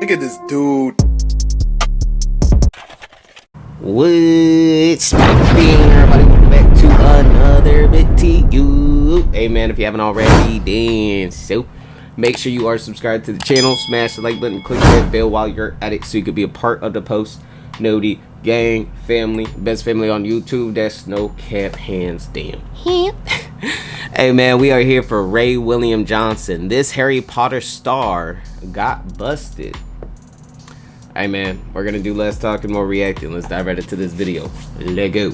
Look at this dude. What's poppin', everybody? Welcome back to another video. Hey man, if you haven't already, then so make sure you are subscribed to the channel, smash the like button, click that bell while you're at it so you can be a part of the post noti gang family, best family on YouTube. That's no cap, hands damn. Hey man, we are here for Ray William Johnson. This Harry Potter star got busted. Hey man, we're gonna do less talking, more reacting. Let's dive right into this video. Let go.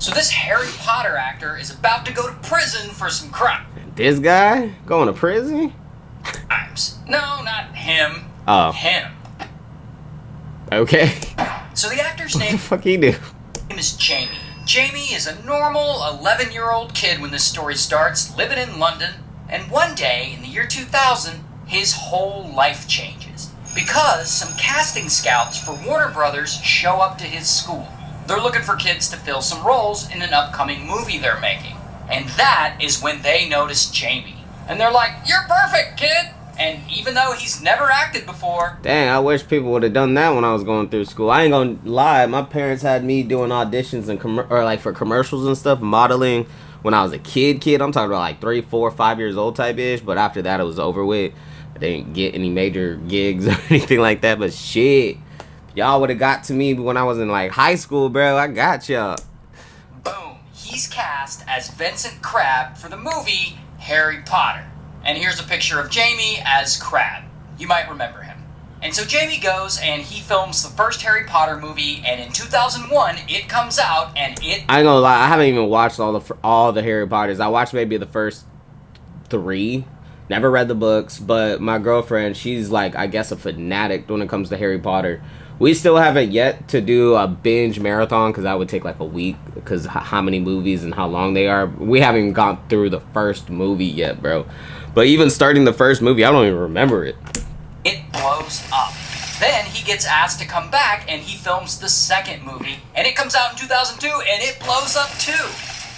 So this Harry Potter actor is about to go to prison for some crime. This guy going to prison? No, not him. Oh. Him. Okay. So the actor's What the name fuck he do? is Jamie. Jamie is a normal 11-year-old kid when this story starts, living in London, and one day in the year 2000, his whole life changes. Because some casting scouts for Warner Brothers show up to his school. They're looking for kids to fill some roles in an upcoming movie they're making. And that is when they notice Jamie. And they're like, "You're perfect, kid!" And even though he's never acted before... Dang, I wish people would have done that when I was going through school. I ain't gonna lie, my parents had me doing auditions and for commercials and stuff, modeling when I was a kid. I'm talking about like 3, 4, 5 years old type ish. But after that, it was over with. I didn't get any major gigs or anything like that. But shit, y'all would have got to me when I was in like high school, bro. I got y'all. Boom, he's cast as Vincent Crabbe for the movie Harry Potter. And here's a picture of Jamie as Crabbe. You might remember him. And so Jamie goes and he films the first Harry Potter movie, and in 2001 it comes out, and it... I ain't gonna lie, I haven't even watched all the Harry Potters. I watched maybe the first 3. Never read the books, but my girlfriend, she's like, I guess, a fanatic when it comes to Harry Potter. We still haven't yet to do a binge marathon because that would take like a week because how many movies and how long they are. We haven't even gone through the first movie yet, bro. But even starting the first movie, I don't even remember it. It blows up. Then he gets asked to come back and he films the second movie, and it comes out in 2002 and it blows up too.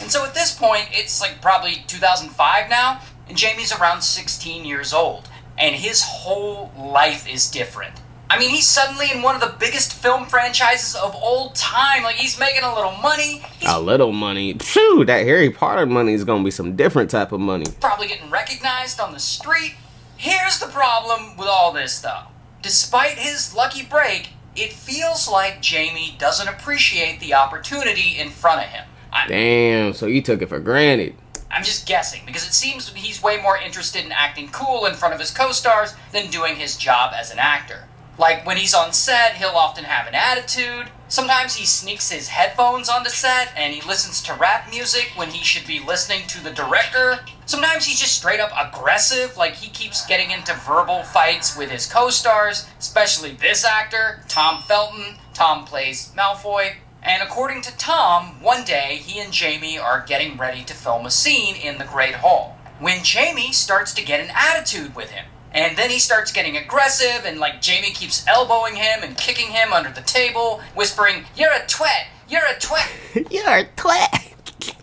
And so at this point, it's like probably 2005 now, and Jamie's around 16 years old, and his whole life is different. I mean, he's suddenly in one of the biggest film franchises of all time. Like, he's making a little money. A little money? Phew, that Harry Potter money is gonna be some different type of money. Probably getting recognized on the street. Here's the problem with all this, though. Despite his lucky break, it feels like Jamie doesn't appreciate the opportunity in front of him. Damn, so you took it for granted. I'm just guessing, because it seems he's way more interested in acting cool in front of his co-stars than doing his job as an actor. Like, when he's on set, he'll often have an attitude. Sometimes he sneaks his headphones onto set, and he listens to rap music when he should be listening to the director. Sometimes he's just straight up aggressive, like he keeps getting into verbal fights with his co-stars, especially this actor, Tom Felton. Tom plays Malfoy. And according to Tom, one day he and Jamie are getting ready to film a scene in the Great Hall, when Jamie starts to get an attitude with him. And then he starts getting aggressive, and like Jamie keeps elbowing him and kicking him under the table, whispering, "You're a twat! You're a twat!" You're a twat!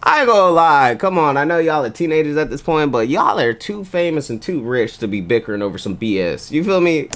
I ain't gonna lie, come on, I know y'all are teenagers at this point, but y'all are too famous and too rich to be bickering over some BS. You feel me?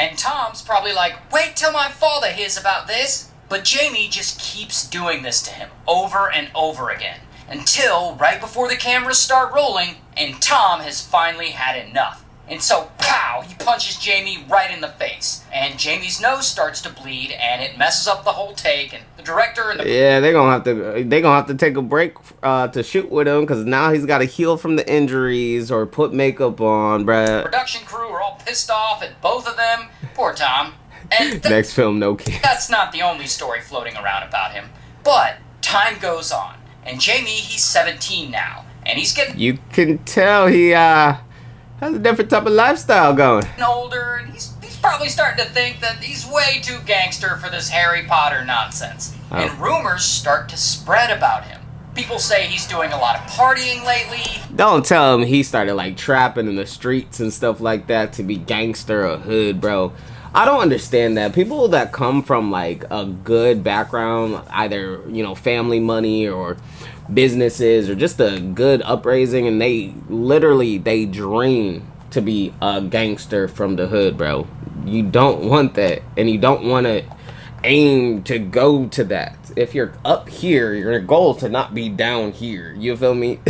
And Tom's probably like, "Wait till my father hears about this." But Jamie just keeps doing this to him over and over again, until right before the cameras start rolling, and Tom has finally had enough. And so, pow, he punches Jamie right in the face. And Jamie's nose starts to bleed, and it messes up the whole take, and the director and the... Yeah, they're gonna have to take a break to shoot with him, because now he's got to heal from the injuries or put makeup on, bruh. Production crew are all pissed off at both of them. Poor Tom. And next film, no kid. That's not the only story floating around about him. But time goes on, and Jamie, he's 17 now, and he's getting... You can tell he has a different type of lifestyle going. Older, and he's probably starting to think that he's way too gangster for this Harry Potter nonsense. Oh. And rumors start to spread about him. People say he's doing a lot of partying lately. Don't tell him he started like trapping in the streets and stuff like that to be gangster or hood, bro. I don't understand that. People that come from like a good background, either, you know, family money or businesses or just a good upraising, and they dream to be a gangster from the hood, bro. You don't want that, and you don't want to aim to go to that. If you're up here, your goal is to not be down here. You feel me?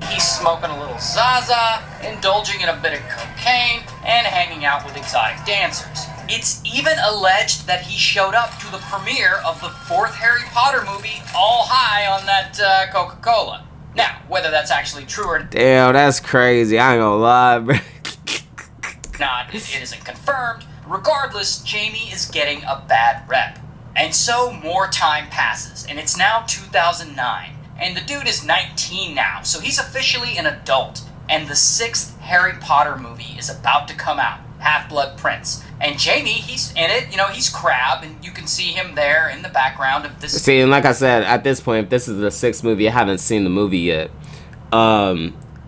He's smoking a little Zaza, indulging in a bit of cocaine, and hanging out with exotic dancers. It's even alleged that he showed up to the premiere of the 4th Harry Potter movie all high on that Coca-Cola. Now, whether that's actually true or damn, that's crazy. I ain't gonna lie, bro. not, it isn't confirmed. Regardless, Jamie is getting a bad rep. And so more time passes, and it's now 2009. And the dude is 19 now, so he's officially an adult. And the 6th Harry Potter movie is about to come out, Half-Blood Prince. And Jamie, he's in it, you know, he's Crabbe, and you can see him there in the background of this. See, and like I said, at this point, if this is the 6th movie, I haven't seen the movie yet.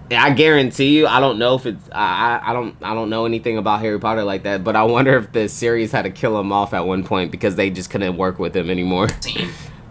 I guarantee you, I don't know if it's, I don't know anything about Harry Potter like that, but I wonder if the series had to kill him off at one point because they just couldn't work with him anymore.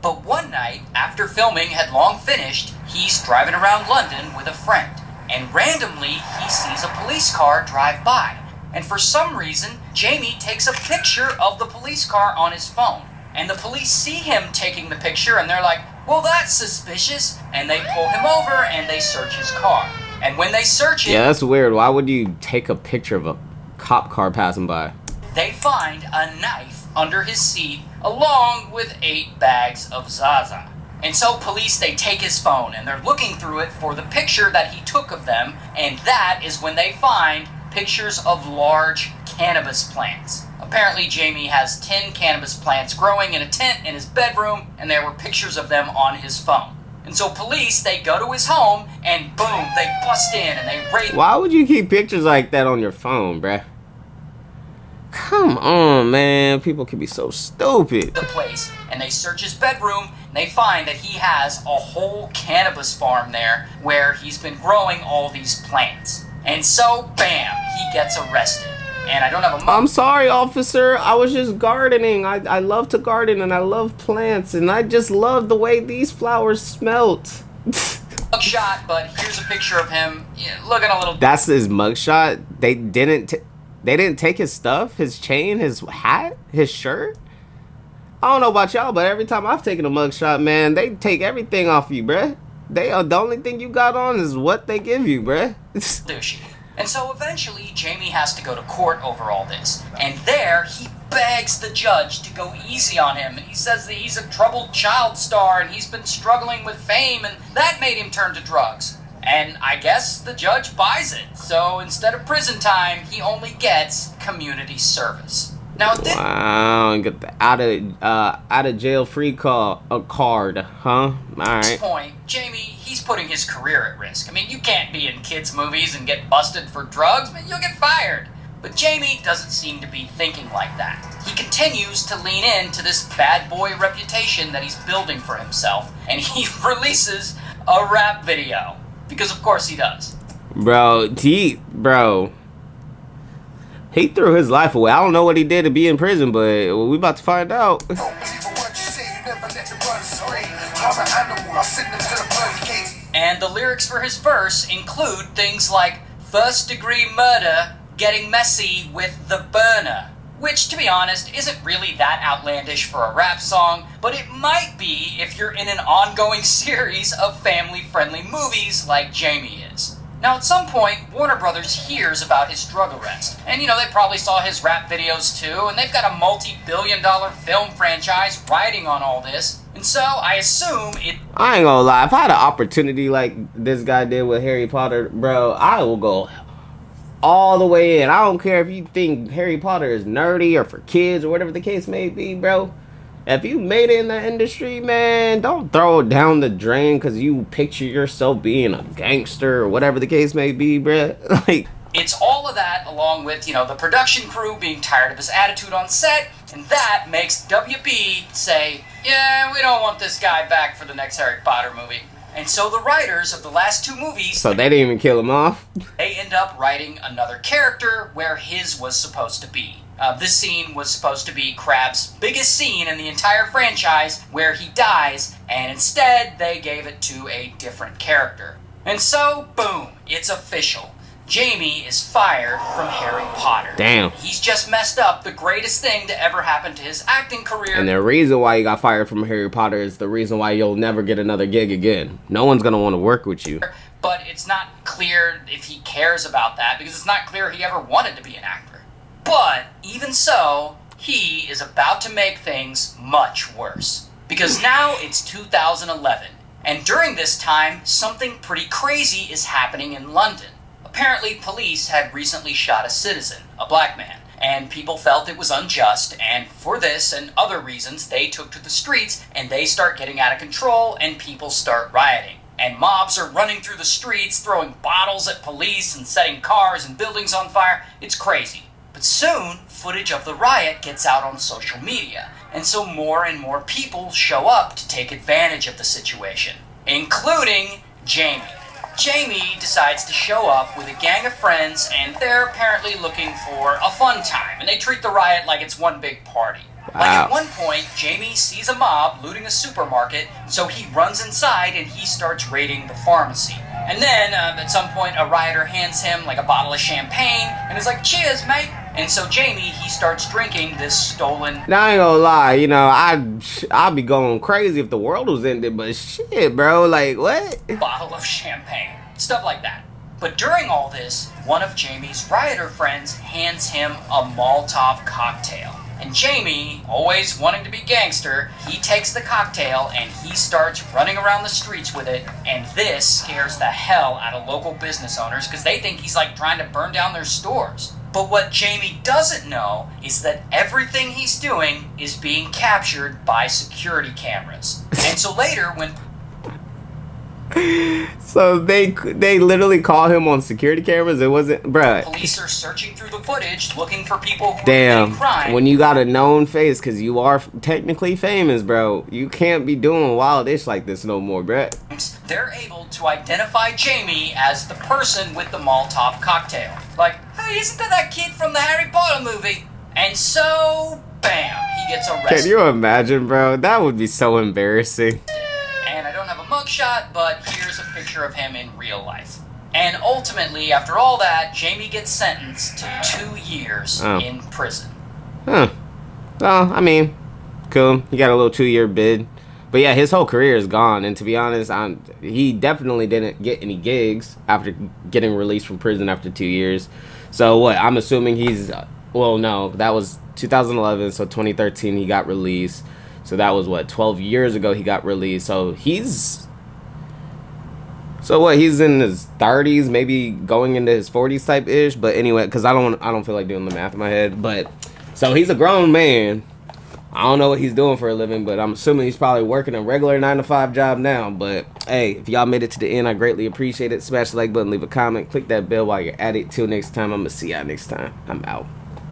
But one night, after filming had long finished, he's driving around London with a friend, and randomly he sees a police car drive by. And for some reason, Jamie takes a picture of the police car on his phone. And the police see him taking the picture, and they're like, well, that's suspicious. And they pull him over, and they search his car. And when they search it... yeah, that's weird. Why would you take a picture of a cop car passing by? They find a knife under his seat, along with 8 bags of Zaza. And so police, they take his phone, and they're looking through it for the picture that he took of them, and that is when they find pictures of large cannabis plants. Apparently, Jamie has 10 cannabis plants growing in a tent in his bedroom, and there were pictures of them on his phone. And so police, they go to his home, and boom, they bust in, and they raid... why would you keep pictures like that on your phone, bruh? Come on, man. People can be so stupid. ...the place, and they search his bedroom, and they find that he has a whole cannabis farm there where he's been growing all these plants. And so, bam, he gets arrested. And I don't have a... I'm sorry, officer. I was just gardening. I love to garden, and I love plants, and I just love the way these flowers smelt. ...mugshot, but here's a picture of him looking a little... that's his mugshot? They didn't take his stuff? His chain? His hat? His shirt? I don't know about y'all, but every time I've taken a mugshot, man, they take everything off you, bruh. The only thing you got on is what they give you, bruh. douchey. And so eventually, Jamie has to go to court over all this. And there, he begs the judge to go easy on him. And he says that he's a troubled child star and he's been struggling with fame, and that made him turn to drugs. And I guess the judge buys it. So instead of prison time, he only gets community service. Now, wow, and get the out of jail free card, huh? All right. At this point, Jamie, he's putting his career at risk. I mean, you can't be in kids' movies and get busted for drugs, but you'll get fired. But Jamie doesn't seem to be thinking like that. He continues to lean into this bad boy reputation that he's building for himself, and he releases a rap video. Because of course he does. Bro, he threw his life away. I don't know what he did to be in prison, but we about to find out. And the lyrics for his verse include things like first degree murder, getting messy with the burner. Which, to be honest, isn't really that outlandish for a rap song, but it might be if you're in an ongoing series of family-friendly movies like Jamie is. Now, at some point, Warner Brothers hears about his drug arrest. And, they probably saw his rap videos too, and they've got a multi-billion-dollar film franchise riding on all this. And so, I assume it... I ain't gonna lie, if I had an opportunity like this guy did with Harry Potter, bro, I will go all the way in. I don't care if you think Harry Potter is nerdy or for kids or whatever the case may be, bro. If you made it in the industry, man, don't throw it down the drain because you picture yourself being a gangster or whatever the case may be, bro. Like, it's all of that along with, the production crew being tired of his attitude on set, and that makes WB say, yeah, we don't want this guy back for the next Harry Potter movie. And so the writers of the last 2 movies... so they didn't even kill him off? They end up writing another character where his was supposed to be. This scene was supposed to be Crabbe's biggest scene in the entire franchise where he dies, and instead they gave it to a different character. And so, boom, it's official. Jamie is fired from Harry Potter. Damn. He's just messed up the greatest thing to ever happen to his acting career. And the reason why you got fired from Harry Potter is the reason why you'll never get another gig again. No one's going to want to work with you. But it's not clear if he cares about that, because it's not clear he ever wanted to be an actor. But even so, he is about to make things much worse. Because now it's 2011, and during this time, something pretty crazy is happening in London. Apparently, police had recently shot a citizen, a black man, and people felt it was unjust, and for this and other reasons, they took to the streets, and they start getting out of control, and people start rioting. And mobs are running through the streets, throwing bottles at police and setting cars and buildings on fire. It's crazy. But soon, footage of the riot gets out on social media, and so more and more people show up to take advantage of the situation, including Jamie. Jamie decides to show up with a gang of friends, and they're apparently looking for a fun time, and they treat the riot like it's one big party. Wow. Like at one point, Jamie sees a mob looting a supermarket, so he runs inside and he starts raiding the pharmacy. And then, at some point, a rioter hands him like a bottle of champagne, and is like, "Cheers, mate!" And so Jamie, he starts drinking this stolen... Now, I ain't gonna lie, you know, I'd be going crazy if the world was ended, but shit, bro, like, what? Bottle of champagne. Stuff like that. But during all this, one of Jamie's rioter friends hands him a Molotov cocktail. And Jamie, always wanting to be gangster, he takes the cocktail and he starts running around the streets with it, and this scares the hell out of local business owners because they think he's like trying to burn down their stores. But what Jamie doesn't know is that everything he's doing is being captured by security cameras. And so later, when So they literally call him on security cameras? It wasn't, bruh. police are searching through the footage looking for people who are Damn, committing crime. when you got a known face, because you are technically famous, bro, you can't be doing wild-ish like this no more, bruh. They're able to identify Jamie as the person with the Molotov cocktail. Like, "Hey, isn't that kid from the Harry Potter movie?" And so, bam, he gets arrested. Can you imagine, bro? That would be so embarrassing. And I don't have a mugshot, but here's a picture of him in real life. And ultimately, after all that, Jamie gets sentenced to 2 years in prison. Huh. Well, I mean, cool. He got a little 2-year bid. But yeah, his whole career is gone. And to be honest, he definitely didn't get any gigs after getting released from prison after 2 years. So what? I'm assuming he's... Well, no. That was 2011. So 2013 he got released. So that was, what, 12 years ago he got released. So he's... So what? He's in his 30s, maybe going into his 40s type-ish. But anyway, because I don't feel like doing the math in my head. But so he's a grown man. I don't know what he's doing for a living, but I'm assuming he's probably working a regular 9-to-5 job now. But hey, if y'all made it to the end, I greatly appreciate it. Smash the like button, leave a comment, click that bell while you're at it. Till next time, I'm gonna see y'all next time. I'm out.